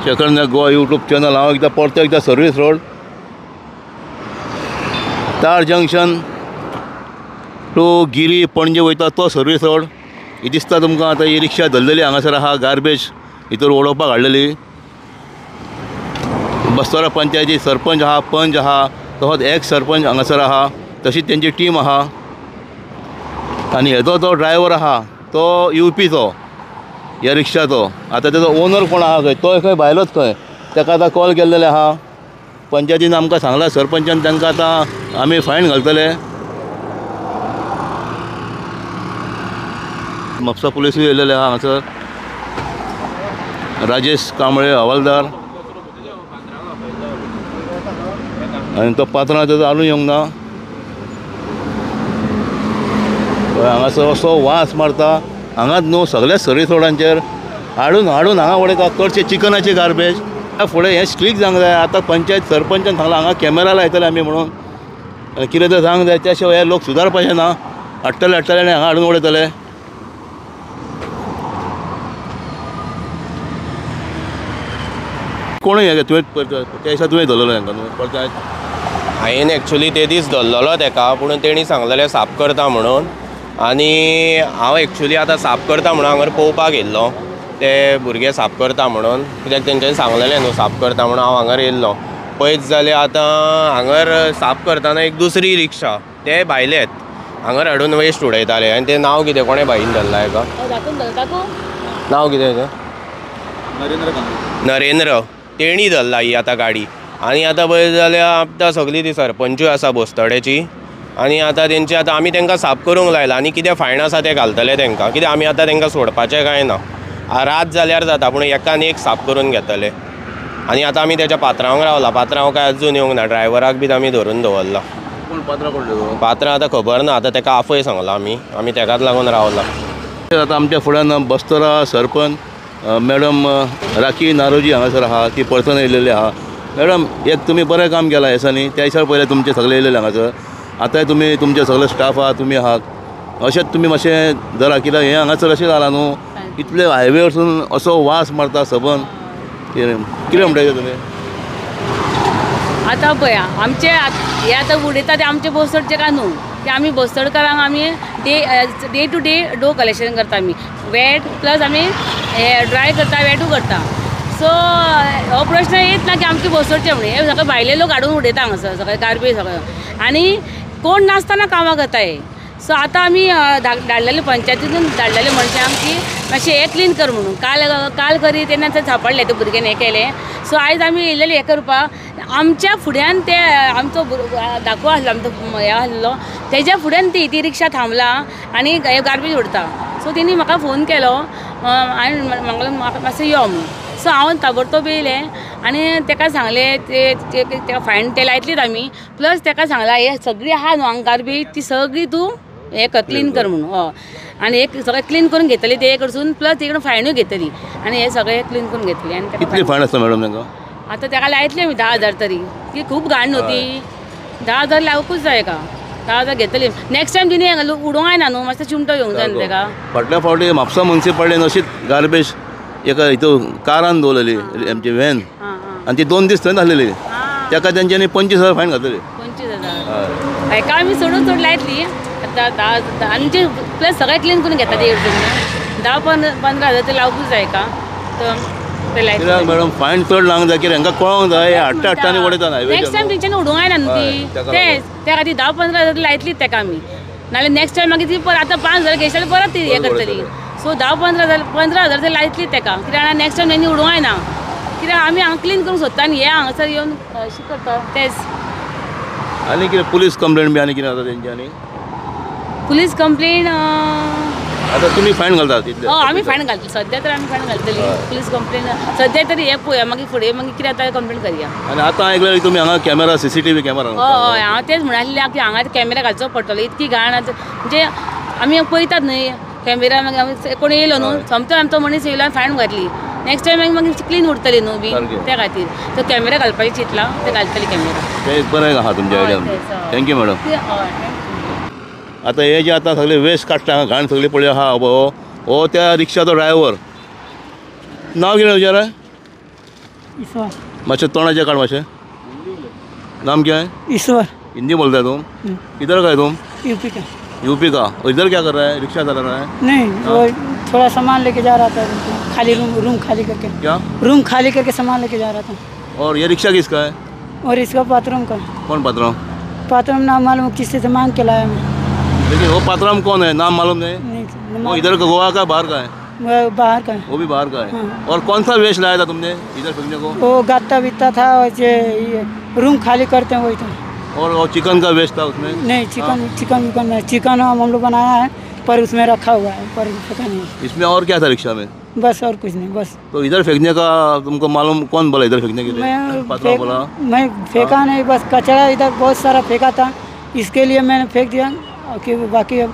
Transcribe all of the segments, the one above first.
Second Goa YouTube channel. हांव एकदां परतो एकदां सर्वीस रोड तार जंक्शन टू गिरी पणजे वयता तो सर्वीस रोड। ही दिसता तुमकां आतां ही रिक्षा धरलेली हांगासर आहा, गार्बेज भितर उडोवपाक हाडलेली। बस्तोरा पंचायती सरपंच आहा, पंच आहा, तसोच एक्स सरपंच हांगासर आहा, तशीच तेंची टीम आहा। आनी हेजो जो ड्रायव्हर आहा तो येवपीचो ह्या रिक्षाचो। आतां तेजो ओनर कोण आहा खंय तो खंय भायलोच खंय, ताका आतां कॉल केल्लेले आहा। पंचायतीन आमकां सांगला सरपंचान तांकां आतां आमी फायन घालतले। म्हापसा पुलीसूय येयलेले आहा हांगासर, राजेश कांबळे हवालदार, आनी तो पात्रांव तेजो हाडून येवंक ना। हांगासर असो वास मारता, हांगाच न्हू सगळ्या सर्वीस रोडांचेर हाडून हांगा उडयता चडशे चिकनाचे गार्बेज। फुडें हें स्ट्रीक जावंक जाय। आतां पंचायत सरपंचान सांगलां हांगा कॅमेरा लायतले आमी म्हणून, कितें तर जावंक जाय, त्या शिवाय हे लोक सुदारपाचे ना। हाडटले आनी हांगा हाडून उडयतले। कोणूय हे तुवें त्या दिसा तुवें धरलेलो हांकां न्हू पंचायत? हांवें एक्चुली ते दीस धरलेलो ताका, पूण तेणी सांगलेलें साफ करता म्हणून। आनी हांव एक्चुली आतां साफ करता म्हणून हांगर पळोवपाक येयल्लो, ते भुरगे साफ करता म्हणून, कित्याक तेंच्यांनी सांगलेलें न्हू साफ करता म्हणून हांव हांगर येयल्लो। पळयत जाल्यार आतां हांगर साफ करतना एक दुसरी रिक्षा ते भायलेत हांगर हाडून वेस्ट उडयताले। आनी तें नांव कितें, कोणें भाईन धरला हेका? नांव कितें तें? नरेंद्र। तेणी धरला ही आतां गाडी। आनी आतां पळयत जाल्यार आतां सगळीं ती सरपंचूय आसा बोस्तोड्याची। आनी आतां तेंची आतां आमी तांकां साफ करूंक लायला, आनी कितें फायन आसा तें घालतले तांकां, कित्याक आमी आतां तांकां सोडपाचें कांय ना। रात जाल्यार जाता पूण एकान एक साफ करून घेतले। आनी आतां आमी तेच्या पात्रांवाक रावला, पात्रांव काय अजून येवंक ना, ड्रायव्हराक बी आमी धरून दवरला। पात्रां आतां खबर ना, आतां ताका आफय सांगला आमी तेकाच लागून रावला। आतां आमच्या फुड्यान बस्तोरा सरपंच मॅडम राखी नारोजी हांगासर आहा, ती पर्सन येयलेली आहा। मॅडम, एक तुमी बरें काम केलां ह्या दिसांनी, त्या दिसा पयलें तुमचे सगळे येयलेले हांगासर, आतांय तुमी तुमचे सगळे स्टाफ आहा, तुमी आहात, अशेंच तुमी मातशें धरा, कित्याक हें हांगासर अशें जालां न्हू, इतले हायवे वचून असो वास मारता सबन। कितें म्हणटात तुमी? आतां पळया आमचे हे आतां उडयता ते आमचे बोस्तोडचे काय न्हू, ते आमी बोस्तोडकारांक आमी डे टू डे डो कलेक्शन करता। आमी वेट प्लस आमी ड्राय करता, वेटू करता। सो हो प्रश्न येत ना की आमचे बोस्तोडचे म्हणून, हे सगळे भायले लोक हाडून उडयता हांगासर सगळे गार्बेज सगळें, आनी कोण नासतना कामां करता हे। सो आतां आमी धाडलेले पंचायतीतून धाडलेले मनशांक की मातशें हें क्लीन कर म्हणून। काल करी तेन्ना ते सांपडले, ते भुरग्यान हें केलें। सो आयज आमी येयलेले हें करपाक। आमच्या फुड्यान ते आमचो दाखलो आसलो, आमचो हें आसलो, तेज्या फुड्यान ती रिक्षा थांबला आनी हे गार्बेज उडता। सो तेणी म्हाका फोन केलो आनी म्हाका मातसो यो म्हणून। सो हांव ताबडतोब येयलें आनी ताका सांगलें तेका फायन ते लायतलीच आमी, प्लस ताका सांगलां हे सगळी आहा न्हू हांगा गार्बेज, ती सगळी तूं हें कर क्लीन कर म्हणून। हय, आनी एक सगळें क्लीन करून घेतली ते कडसून, प्लस तिकडून फायनूय घेतली आनी हे सगळें क्लीन करून घेतली। आनी कितली फायन आसता मॅडम तांकां? आतां ताका लायतली आमी 10,000 तरी, ती खूब घाण न्हू ती, 10,000 लावूंकूच जाय एका, 10,000 घेतली। नेक्स्ट टायम तिणी उडोवंक जायना न्हू, मातसो चिमटो येवंक जाय न्हू ताका। फाटल्या फावटी म्हापसा मुन्सिपाल्टीन अशीच गार्बेज एका हितून कारान दवरलेली आमची व्हॅन, आनी ती 2 दीस थंय आसलेली, ताका तेंच्यांनी 25,000 फायन घातलेली। 25,000 हेका आमी सोडून लायतली आतां, आमचे प्लस सगळें क्लीन करून घेता ते 10-15,000 ते लावूंकूच जाय एका। कित्याक मॅडम फायन चड लावंक जाय, कित्याक हांकां कळोंक जाय हाडटा उडयता। नेक्स्ट टायम तेंच्यांनी उडोवंक जायना न्हू ती, त्या खातीर 10-15,000 लायतलीच ताका आमी, नाल्यार नेक्स्ट टायम मागीर ती आतां 5,000 घेतली परत ती हें करतली। सो 10-15,000 ते लायतलीच ताका, कित्याक नेक्स्ट टायम तेणी उडोवंक जायना, कित्याक आमी हांगा क्लीन करून सोदता आनी हे हांगासर येवन अशें करता तेच। आनी कितें पुलीस कंप्लेंट बी आनी कितें जाता तेंच्यांनी? पुलीस कंप्लेंट आतां तुमी फायन घालता तितले? हय, आमी फायन घालतली, सद्या तर आमी फायन घालतली। पुलीस कंप्लेंट सद्या तरी हें पळोवया, मागीर फुडें मागीर कितें जाता कंप्लेंट करया। आनी आतां आयकल्यार तुमी हांगा कॅमेरा CCTV कॅमेरा? हय, हांव तेच म्हणालें की हांगा कॅमेरा घालचो पडटलो, इतकी घाण म्हणजे आमी पळयतात न्हय कॅमेरा, मागीर कोण येयलो न्हू समतो आमचो मनीस येयलो फायन घातली, नेक्स्ट टायम मागीर क्लीन उरतली न्हू बी, त्या खातीर तो कॅमेरा घालपाची चिंतला, ते घालतली कॅमेरा। ते बरें आहा तुमच्या आयडियान, थँक्यू मॅडम। आतां हे जे आतां सगळे वेस्ट काडटा घाण सगळी पळय आहा, हो त्या रिक्षाचो ड्रायव्हर, नांव कितें विचारा? ईश्वर मातशें तोंडाचें काड मातशें. नाम क्या है? ईश्वर हिंदी बोलता है तुम? किधर का है तुम? यूपी का. यूपी का. और इधर क्या कर रहा है? रिक्शा चला रहा है? नहीं वो थोड़ा सामान लेके जा रहा था, खाली रूम खाली करके. क्या? रूम खाली करके सामान लेके जा रहा था. और ये रिक्शा किसका है? और इसका बाथरूम का. कौन पात्राम? बाथरूम नाम मालूम, किसी से मांग के लाया मैं. लेकिन वो पात्राम कौन है? नाम मालूम नहीं. नहीं वो इधर का गोवा का बाहर का है? वो बाहर का है. वो भी बाहर का है. हाँ. और कौन सा वेश लाया था तुमने इधर फेंकने को? वो गाता बीता था और ये रूम खाली करते हैं वही था. और वो चिकन का वेस्ट था उसमें? नहीं चिकन हम लोग बनाया है, पर उसमें रखा हुआ है, पर पता नहीं. इसमें और क्या था रिक्शा में? बस और कुछ नहीं. बस तो इधर फेंकने का तुमको मालूम कौन बोला इधर फेंकने के लिए? पात्राम बोला? मैं फेंका नहीं, बस कचरा इधर बहुत सारा फेंका था, इसके लिए मैंने फेंक दिया. कि बाकी अब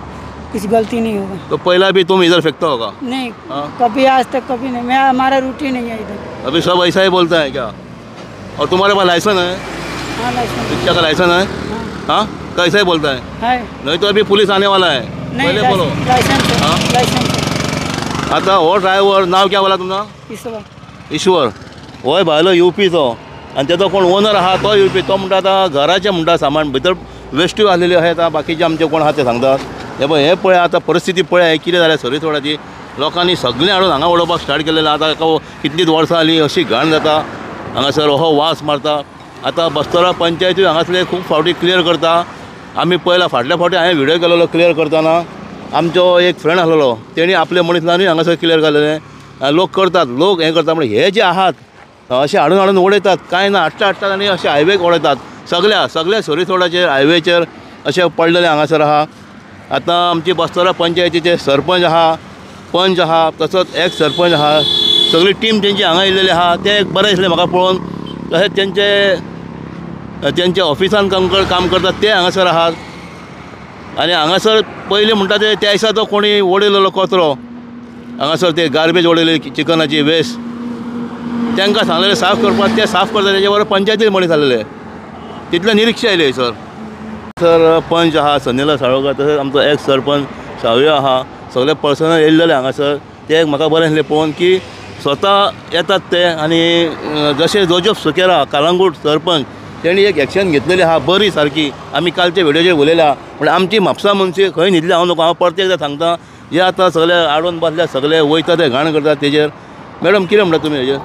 कुछ गलती नहीं होगा. तो पहला भी तुम इधर फेंकता होगा? नहीं हाँ. कभी आज तक कभी नहीं. मैं हमारा रूटीन नहीं है इधर. अभी सब ऐसा ही बोलता है क्या? और तुम्हारे पास लाइसेंस है? हाँ लाइसेंस रिक्शा का लाइसेंस है? हाँ. कैसा ही बोलता है? है. नहीं तो अभी पुलिस आने वाला है. नहीं पहले बोलो. लाइसेंस हाँ? लाइसेंस. आता हो ड्रायव्हर नाव क्या बोला तुमचा? ईश्वर. होय भायलो यूपीचो. आणि त्याचा कोण ओनर आहा तो यूपी. तो म्हणटा आतां घराचें म्हणटा सामान भितर वेस्ट्यो आसलेल्यो आसात. आतां बाकीचे आमचे कोण आहा ते सांगतात. हे पळय हे पळय आतां परिस्थिती पळय कितें जाल्या सरीसोडाची. लोकांनी सगळें हाडून हांगा उडोवपाक स्टार्ट केलेलें. आतां कितलींच वर्सां जालीं अशी घाण जाता हांगासर, हो वास मारता. आतां बस्तोरा पंचायतूय हांगासले खूब फावटी क्लियर करता. आमी पयला फाटल्या फावटी हांवें व्हिडियो केलेलो क्लियर करतना. आमचो एक फ्रेंड आसलेलो तेणी आपले मनीस लावून हांगासर क्लियर केलेलें. लोक करतात, लोक हें करतात. म्हणजे हे जे आहात अशें हाडून उडयतात. कांय ना, हाडटात आनी अशें हायवेक उडयतात. सगळ्या सरीसोडाचेर हायवेचेर अशें पडलेले हांगासर आहा. आतां आमची बस्तोरा पंचायतीचे सरपंच आहा, पंच आहा, तसोच एक्स सरपंच आहा, सगळी टीम तेंची हांगा येयलेली आहा. ते एक बरें दिसलें म्हाका पळोवन. तशेंच तेंचे ऑफिसान काम करतात ते हांगासर आहात. आनी हांगासर पयलीं म्हणटा ते त्या दिसा तो कोणी उडयलेलो कचरो हांगासर, ते गार्बेज उडयली चिकनाची वेस्ट. तांकां सांगलेलें साफ करपाक, ते साफ करता. तेजे बरोबर पंचायती मनीस आसलेले. तितले निरीक्षे आयले सर पंच आहा सनीला साळोकर, तशेंच आमचो एक्स सरपंच सावयो आहा. सगळे पर्सनल येयल्लेले हांगासर. ते म्हाका बरें दिसलें पळोवन की स्वता येतात ते. आनी जशें जोजफ सुकेरा कालांगूट सरपंच तेणी एक एक्शन घेतलेली आहा बरी सारकी. आमी कालच्या व्हिडिओचेर उलयल्या. पूण आमची म्हापसा मनशी खंय न्हिदली हांव नको. हांव परते एकदां सांगता, जे आतां सगळे आडोवन बसल्या, सगळे वयता ते घाण करतात तेजेर. मॅडम कितें म्हणटा तुमी हेजेर?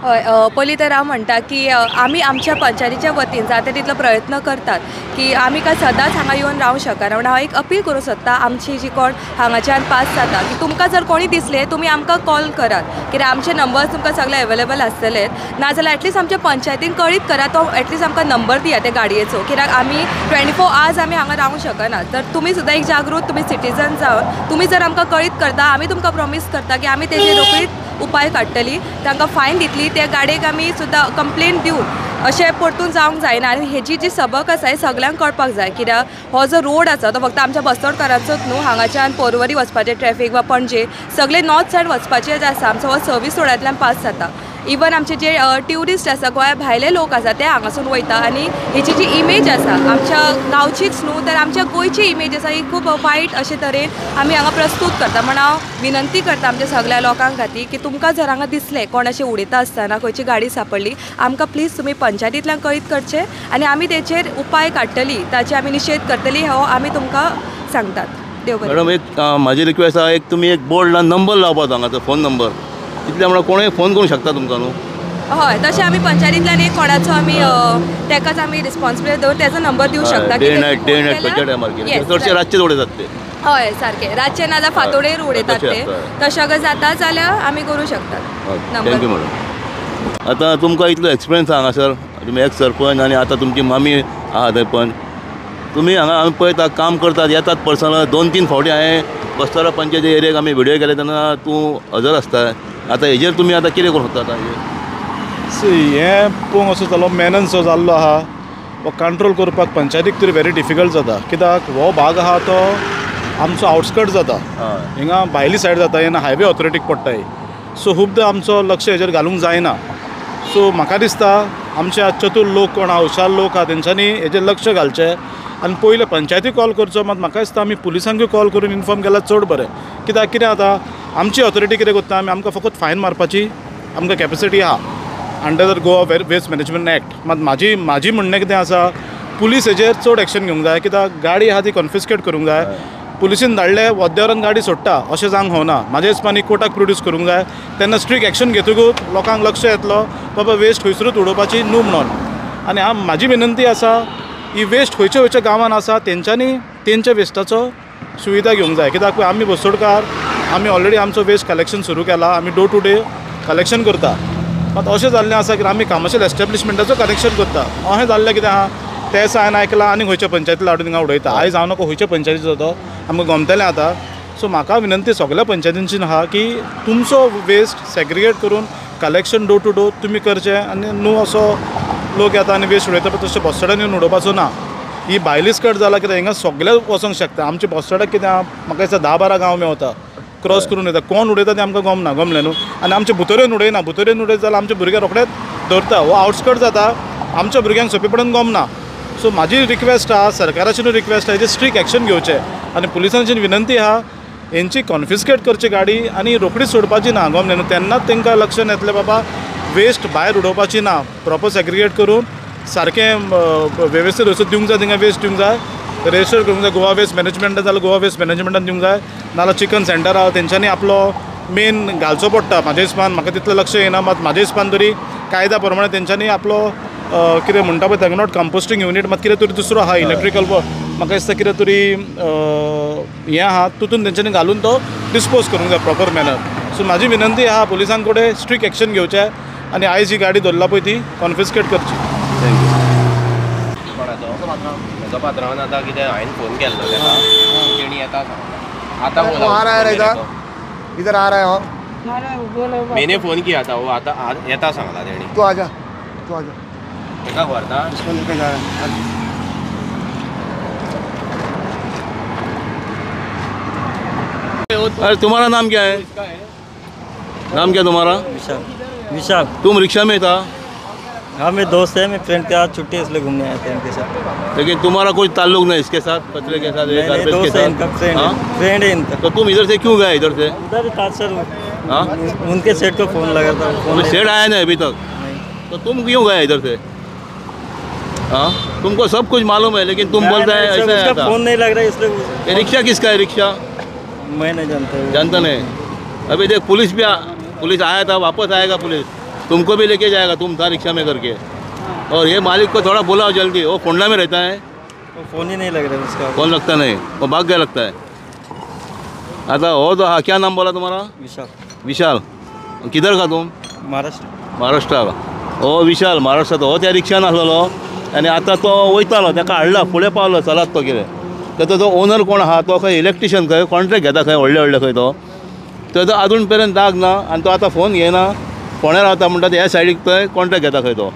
हय पयलीं तर हांव म्हणटा की आमी आमच्या पंचायतीच्या वतीन जाता तितलो प्रयत्न करतात की आमी काय सदांच हांगा येवन रावंक शकना. म्हणून हांव एक अपील करूंक सोदता आमची जी कोण हांगाच्यान पास जाता की तुमकां जर कोणी दिसले तुमी आमकां कॉल करात. कित्याक आमचे नंबर्स तुमकां सगळे अवेलेबल आसतलेत. नाजाल्यार एटलीस्ट आमच्या पंचायतीन कळीत करा, तो एटलीस्ट आमकां नंबर दिया त्या गाडयेचो. कित्याक आमी 24 आवर्स आमी हांगा रावंक शकना. तर तुमी सुद्दां एक जागृत तुमी सिटीजन जावन तुमी जर आमकां कळीत करता, आमी तुमकां प्रॉमीस करता की आमी तेजेर रोखडीच उपाय काडटली. तांकां फायन दितली. त्या गाडयेक आमी सुद्दां कंप्लेन दिवन अशें परतून जावंक जायना. आनी हेजी जी सबक आसा हें सगळ्यांक कळपाक जाय. कित्याक हो जो रोड आसा तो फक्त आमच्या बस्तोडकारांचोच न्हू. हांगाच्यान पर्वरी वचपाचें ट्रॅफीक वा पणजे सगळे नॉर्थ सायड वचपाचें जे आसा आमचो हो सर्वीस रोडांतल्यान पास जाता. इवन आमचे जे ट्युरिस्ट आसा, गोंया भायले लोक आसा ते हांगासून वयता. आनी हेची जी इमेज आसा आमच्या गांवचीच न्हू तर आमच्या गोंयची इमेज आसा ही खूब वायट अशे तरेन आमी हांगा प्रस्तूत करता. म्हण हांव विनंती करता आमच्या सगळ्या लोकांक खातीर की तुमकां जर हांगा दिसलें कोण अशें उडयता आसतना खंयची गाडी सांपडली, आमकां प्लीज तुमी पंचायतींतल्यान कळीत करचें आनी आमी तेचेर उपाय काडटली, ताची आमी निशेध करतली. हो आमी तुमकां सांगतात. देव बरें. मॅडम एक म्हाजी रिक्वेस्ट आहा, एक तुमी एक बोर्ड नंबर लावपाचो हांगाचो फोन नंबर. तितले म्हणल्यार कोणूय फोन करूंक शकता तुमकां न्हू. हय तशें आमी पंचायतींतल्यान एक कोणाचो आमी तेकाच आमी रिस्पॉन्सिबल दवरून तेजो नंबर दिवंक शकता. डे नायट खंयच्या टायमार चडशे रातचेच उडयतात ते. हय सारकें. रातचे नाजाल्यार फांतोडेर उडयतात ते. तशें अगर जाता जाल्यार आमी करूं शकतात. Thank you madam. आतां तुमकां इतलो एक्सपिरियन्स आहा हांगासर. तुमी एक्स सरपंच आनी आतां तुमची मामी आहा थंय पण. तुमी हांगा आमी पळयता काम करतात, येतात पर्सनल. 2-3 फावटी हांवें बस्तोरा पंचायती एरियेक आमी व्हिडियो केले तेन्ना तूं हजर आसता. आतां हेजेर तुमी आतां कितें करूं सोदता आतां हेजेर? हें पळोवंक असो जालो मेनन जो जाल्लो आहा हो कंट्रोल करपाक पंचायतीक तरी व्हेरी डिफिकल्ट जाता. कित्याक हो भाग आहा तो आमचो आउटस्कर्ट जाता. हिंगा भायली सायड जाता, येना हायवे ऑथॉरिटीक पडटाय. सो खुबदां आमचो लक्ष हेजेर घालूंक जायना. सो म्हाका दिसता आमचे चतूर लोक कोण आहा, हुशार लोक आहा, तेंच्यांनी हेजेर लक्ष घालचें आनी पयले पंचायतीक कॉल करचो. मात म्हाका दिसता आमी पुलिसांकूय कॉल करून इन्फॉर्म केल्यार चड बरें. कित्याक कितें जाता आमची ऑथॉरिटी कितें करता, आमकां फकत फायन मारपाची आमकां कॅपेसिटी आहा. Under the Goa waste management act मात म्हाजी म्हणणें कितें आसा पुलीस हेजेर चड एक्शन घेवंक जाय कित्याक गाडी आहा ती कॉन्फिस्केट करूंक जाय पुलिसीन धाडले वद्यावरान गाडी सोडटा अशें जावंक होना म्हाज्या हिसपान कोर्टाक प्रोड्यूस करूंक जाय तेन्ना स्ट्रिक्ट एक्शन घेतकूच लोकांक लक्ष येतलो बाबा वेस्ट खंयसरूच उडोवपाची न्हू म्हणून आनी म्हाजी विनंती आसा ही वेस्ट खंयच्या गांवांत आसा तेंच्यांनी तेंच्या वेस्टाचो सुविधा घेवंक जाय कित्याक आमी बसोडकार आमी ऑलरेडी आमचो वेस्ट कलेक्शन सुरू केला आमी डोर टू डे कलेक्शन करता मात अशें जाल्लें आसा की आमी कमर्शियल एस्टॅब्लिशमेंटाचो कलेक्शन करता अशें जाल्लें कितें आहा तें हांवें आयकलां आनी खंयच्या पंचायतीला हाडून थिंगा उडयता आयज हांव नको खंयच्या पंचायतीचो तो आमकां गमतलें आतां सो म्हाका विनंती सगळ्या पंचायतींची आहा की तुमचो वेस्ट सेग्रिगेट करून कलेक्शन डोर टू डोर तुमी करचें आनी न्हू असो लोक येता आनी वेस्ट उडयता पळय तशें बसस्टँडार येवन उडोवपाचो ना ही भायलीच कट जाला कित्याक हिंगा सगळे वचोंक शकता आमच्या बसस्टँडाक कितें आहा म्हाका दिसता 10-12 गांव मेवता क्रॉस करून येता कोण उडयता तें आमकां गमलें न्हू आनी आमच्या भितरेन उडयना भितरेन उडयत जाल्यार आमचे भुरगे रोखडेच धरता हो आउटस्कट जाता आमच्या भुरग्यांक सोंपेपणान गमना सो म्हाजी रिक्वेस्ट आहा सरकाराची रिक्वेस्ट आहा हेजेर स्ट्रिक्ट एक्शन घेवचें आनी पुलिसांची विनंती आहा हेंची कॉन्फिस्केट करची गाडी आनी रोखडीच सोडपाची ना गमलें न्हू तेन्नाच तांकां लक्षांत येतलें बाबा वेस्ट भायर उडोवपाची ना प्रॉपर सेग्रिगेट करून सारकें वेवस्थीत वचून दिवंक जाय थिंगा वेस्ट दिवंक जाय रजिस्टर करूंक जाय गोवा वेस्ट मॅनेजमेंटान जाल्यार गोवा वेस्ट मॅनेजमेंटान दिवंक जाय नाल्यार चिकन सेंटर आहा तेंच्यांनी आपलो मेन घालचो पडटा म्हाज्या हिसपान म्हाका तितलें लक्ष येना मात म्हाज्या हिसपान तरी कायद्या प्रमाणे तेंच्यांनी आपलो कितें म्हणटा पळय तेंगा नॉट कंपोस्टींग युनीट मात कितें तरी दुसरो आहा इलेक्ट्रिकल म्हाका दिसता कितें तरी हें आहा तितून तेंच्यांनी घालून तो डिस्पोज करूंक जाय प्रॉपर मॅनर सो म्हाजी विनंती आहा पुलिसां कडेन स्ट्रिक्ट एक्शन घेवचें आनी आयज ही गाडी दवरला पळय ती कॉन्फिस्केट करची म्हजो पात्रांवान आतां कितें हांवें फोन केल्लो तेका तेणी येता सांगला आतां वो आ रहा है इधर आ रहा है और मैंने फोन किया था वो आता येता सांगला तेणी तू आजा तेका व्हरता इसको लेके जा रहा है अरे तुम्हारा नाम क्या है नाम क्या तुम्हारा विशाल तुम रिक्शा में था हाँ मेरे दोस्त है मेरे फ्रेंड के साथ छुट्टी इसलिए घूमने आए थे इनके साथ लेकिन तुम्हारा कोई ताल्लुक नहीं इसके साथ कचरे के साथ नहीं, गार्बेज के दोस्त है इनका साथ हाँ? फ्रेंड है इनका तो तुम इधर से क्यों गए इधर से उधर था सर हाँ उनके सेट को फ़ोन लगा था तो सेट आया नहीं अभी तक तो तुम क्यों गए इधर से हाँ तुमको सब कुछ मालूम है लेकिन तुम बोलता है ऐसा है फ़ोन नहीं लग रहा है इसलिए ये रिक्शा किसका है रिक्शा मैं नहीं जानता जानता नहीं अभी देख पुलिस आया था वापस आएगा पुलिस तुमको भी लेके जाएगा तुम था रिक्शा में करके और ये मालिक को थोड़ा बुलाओ जल्दी वो फोंडा में रहता है फ़ोन ही नहीं लग रहा है उसका फोन लगता नहीं वो भाग गया लगता है आता हो तो हाँ क्या नाम बोला तुम्हारा विशाल विशाल किधर का तुम महाराष्ट्रा हो विशाल महाराष्ट्रात हो त्या रिक्षान आसलेलो आनी आतां तो वयतालो ताका हाडला फुडें पावलो चलत तो कितें तो ओनर कोण आहा तो खंय इलेक्ट्रिशियन खंय कॉन्ट्रॅक्ट घेता खंय व्हडले खंय तो आजून पर्यंत दाग ना आनी तो आतां फोन घेना फोंड्या रावता म्हणटा ह्या सायडीक थंय कॉन्ट्रॅक्ट घेता खंय तो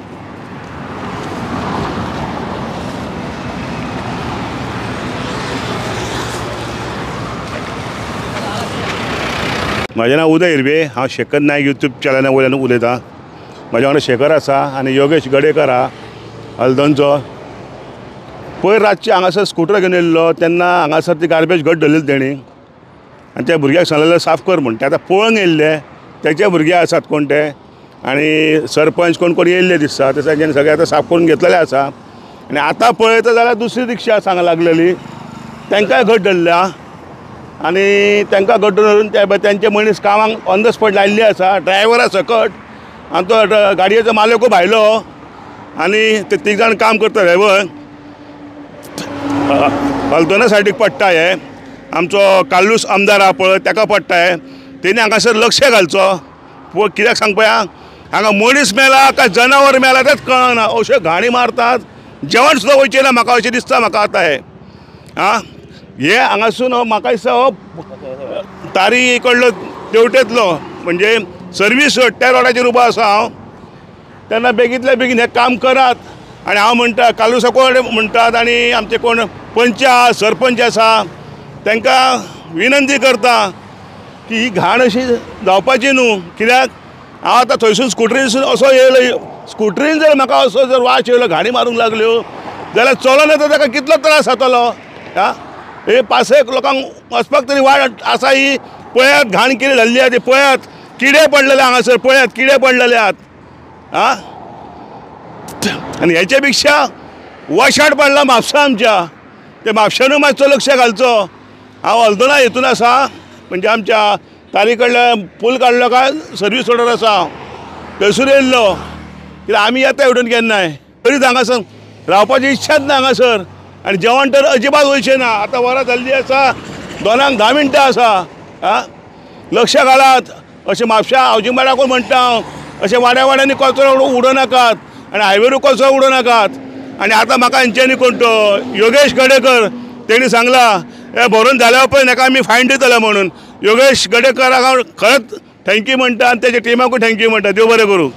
म्हाजें नांव उदय हिरवे हांव शेखर नायक यूट्यूब चॅनला वयल्यान उलयतां म्हाज्या वांगडा शेखर आसा आनी योगेश गडेकर आहा हलदनचो पयर रातची हांगासर स्कुटर घेवन येयल्लो तेन्ना हांगासर ती गार्बेज घट धरलेली तेणी आनी त्या भुरग्याक सांगलेलें साफ कर म्हूण ते आतां पळोवंक येयल्ले तेचे भुरगे आसात कोण ते आनी सरपंच कोण कोण येयल्ले दिसता ते तेंच्यांनी सगळें आतां साफ करून घेतलेले आसा आनी आतां पळयता जाल्यार दुसरी रिक्षा सांग लागलेली तांकांय घट धरल्या आनी तांकां घट धरून तेंचे मनीस कामाक ऑन द स्पॉट लायिल्ले आसा ड्रायव्हरा सकट आनी तो गाडयेचो मालकूय भायलो आनी ते 3 जाण काम करता ड्रायव्हर हलदोना सायडीक पडटा हे आमचो काल्लूस आमदार आहा पळय ताका पडटा हे तेणी हांगासर लक्ष घालचो पळय कित्याक सांग पळय हांगा मनीस मेला काय जनावर मेला तेच कळना अश्यो घाणी मारतात जेवण सुद्दां वयचें ना म्हाका अशें दिसता म्हाका आतां हे हांगासून म्हाका दिसता हो तारी कडलो तेवटेतलो म्हणजे सर्वीस रोड त्या रोडाचेर उबो आसा हांव तेन्ना बेगींतल्या बेगीन हें काम करात आनी हांव म्हणटा कालूसा कोण म्हणटात आनी आमचे कोण पंच आहा सरपंच आसा तांकां विनंती करता की ही घाण अशी जावपाची न्हू कित्याक हांव आतां थंयसून स्कुटरीसून असो येयलो स्कुटरीन जर म्हाका असो जर वास येयलो घाणी मारूंक लागल्यो जाल्यार चलोन येता ताका कितलो त्रास जातलो हे पासयेक लोकांक वचपाक तरी वाट आसा ही पळयात घाण कितें घाल्ली आहा ती पळयात किडे पडलेले हांगासर पळयात किडे पडलेले आहात हां आणि ह्याच्यापेक्षा वशाट पडला म्हापसा आमच्या ते म्हापशानूय मातसो लक्ष घालचो. हांव हलदोना हेतून आसा म्हणजे आमच्या तारी कडल्यान पूल काडलो काय सर्वीस रोडार आसा थंयसर येयल्लो कित्याक आमी येता हेवटेन केन्नाय तरी हांगासर रावपाची इच्छाच ना हांगासर आनी जेवण तर अजिबात वयचें ना. आतां वरां जाल्लीं आसा 2:10 मिनटां आसा. आं लक्ष घालात अशें म्हापशा हावजींग बोर्डाकूय म्हणटा हांव अशें वाड्या वाड्यांनी कचरो उडोवनाकात आनी हायवेरूय कचरो उडोवनाकात. आनी आतां म्हाका हांच्यांनी कोण तो योगेश गडेकर तेणी सांगला हे भरून जाल्या उपरांत ताका आमी फायन दितले म्हणून. योगेश गडेकराक हांव खरेंच थँक्यू म्हणटा आनी तेज्या टिमाकूय थँक्यू म्हणटा. देव बरें करूं.